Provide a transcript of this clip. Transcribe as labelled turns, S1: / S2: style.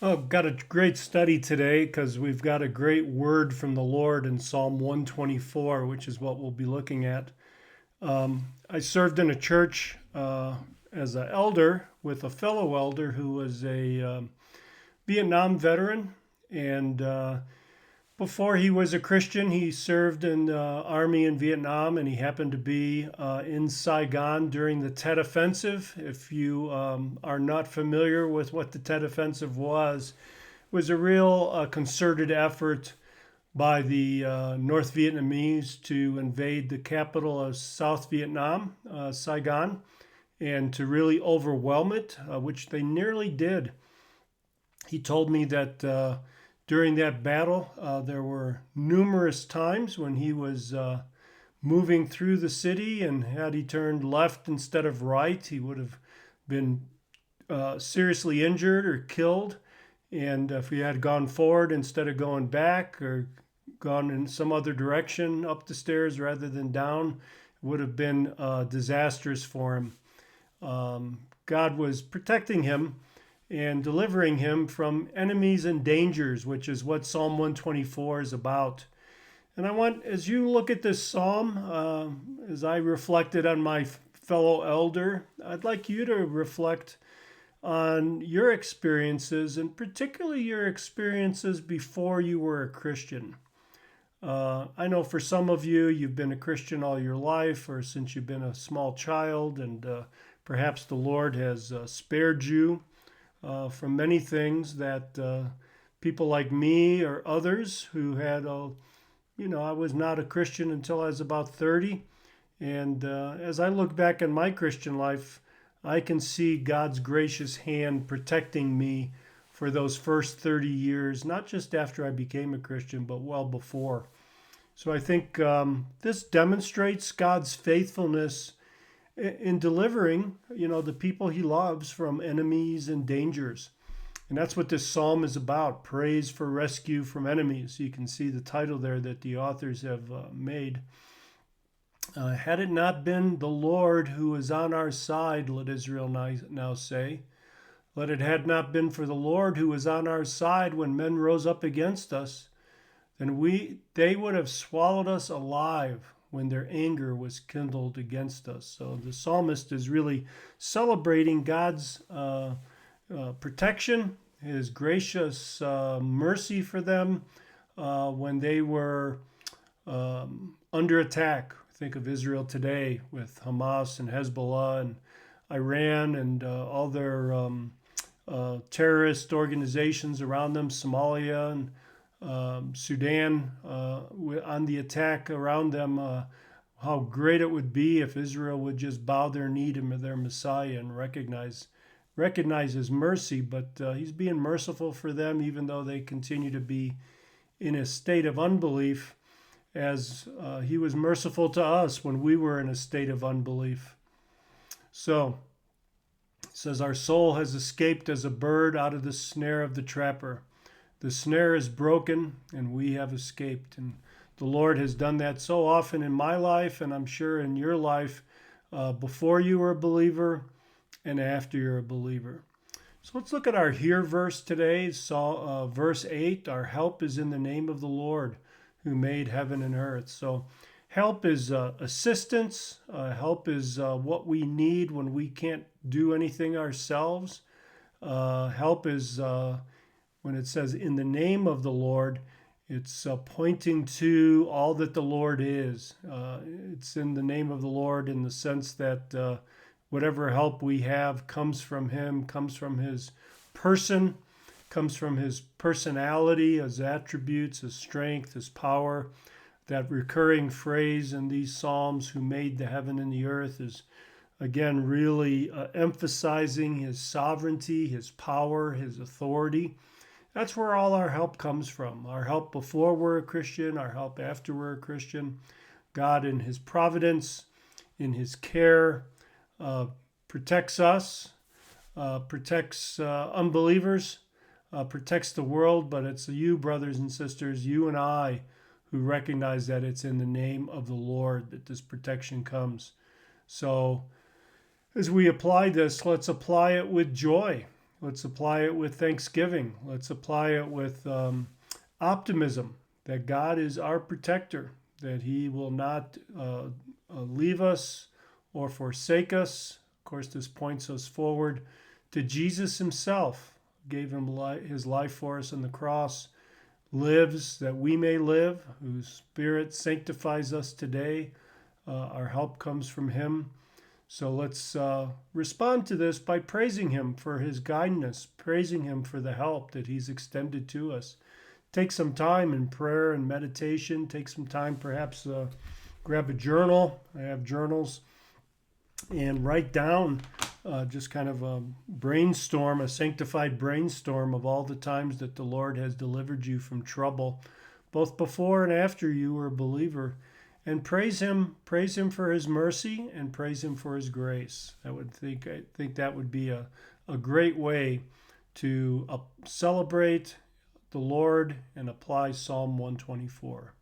S1: Oh, got a great study today because we've got a great word from the Lord in Psalm 124, which is what we'll be looking at. I served in a church as an elder with a fellow elder who was a Vietnam veteran. And before he was a Christian, he served in the army in Vietnam, and he happened to be in Saigon during the Tet Offensive. If you are not familiar with what the Tet Offensive was a real concerted effort by the North Vietnamese to invade the capital of South Vietnam, Saigon, and to really overwhelm it, which they nearly did. He told me that during that battle, there were numerous times when he was moving through the city, and had he turned left instead of right, he would have been seriously injured or killed. And if he had gone forward instead of going back, or gone in some other direction up the stairs rather than down, it would have been disastrous for him. God was protecting him and delivering him from enemies and dangers, which is what Psalm 124 is about. And I want, as you look at this psalm, as I reflected on my fellow elder, I'd like you to reflect on your experiences, and particularly your experiences before you were a Christian. I know for some of you, you've been a Christian all your life or since you've been a small child, and perhaps the Lord has spared you from many things that people like me or others who had I was not a Christian until I was about 30. And as I look back in my Christian life, I can see God's gracious hand protecting me for those first 30 years, not just after I became a Christian, but well before. So I think this demonstrates God's faithfulness in delivering, the people he loves from enemies and dangers. And that's what this psalm is about, praise for rescue from enemies. You can see the title there that the authors have made. Had it not been the Lord who is on our side, let Israel now say, let it had not been for the Lord who was on our side when men rose up against us, then they would have swallowed us alive when their anger was kindled against us. So the psalmist is really celebrating God's protection, his gracious mercy for them when they were under attack. Think of Israel today with Hamas and Hezbollah and Iran and all their terrorist organizations around them, Somalia and Sudan on the attack around them. How great it would be if Israel would just bow their knee to their Messiah and recognize his mercy. But he's being merciful for them, even though they continue to be in a state of unbelief, as he was merciful to us when we were in a state of unbelief. So it says, our soul has escaped as a bird out of the snare of the trapper. The snare is broken and we have escaped. And the Lord has done that so often in my life, and I'm sure in your life, before you were a believer and after you're a believer. So let's look at our here verse today. Verse 8, our help is in the name of the Lord who made heaven and earth. So help is assistance. Help is what we need when we can't do anything ourselves. Help is when it says in the name of the Lord, it's pointing to all that the Lord is. It's in the name of the Lord in the sense that whatever help we have comes from him, comes from his person, comes from his personality, his attributes, his strength, his power. That recurring phrase in these Psalms, who made the heaven and the earth, is again really emphasizing his sovereignty, his power, his authority. That's where all our help comes from. Our help before we're a Christian, our help after we're a Christian. God, in his providence, in his care, protects us, protects unbelievers, protects the world, but it's you, brothers and sisters, you and I, who recognize that it's in the name of the Lord that this protection comes. So as we apply this, let's apply it with joy. Let's apply it with thanksgiving. Let's apply it with optimism that God is our protector, that He will not leave us or forsake us. Of course, this points us forward to Jesus Himself, gave His life for us on the cross, lives that we may live, whose Spirit sanctifies us today. Our help comes from Him. So let's respond to this by praising Him for His kindness, praising Him for the help that He's extended to us. Take some time in prayer and meditation. Take some time, perhaps grab a journal. I have journals, and write down just kind of a brainstorm, a sanctified brainstorm of all the times that the Lord has delivered you from trouble, both before and after you were a believer. And praise Him for His mercy, and praise Him for His grace. I think that would be a great way to celebrate the Lord and apply Psalm 124.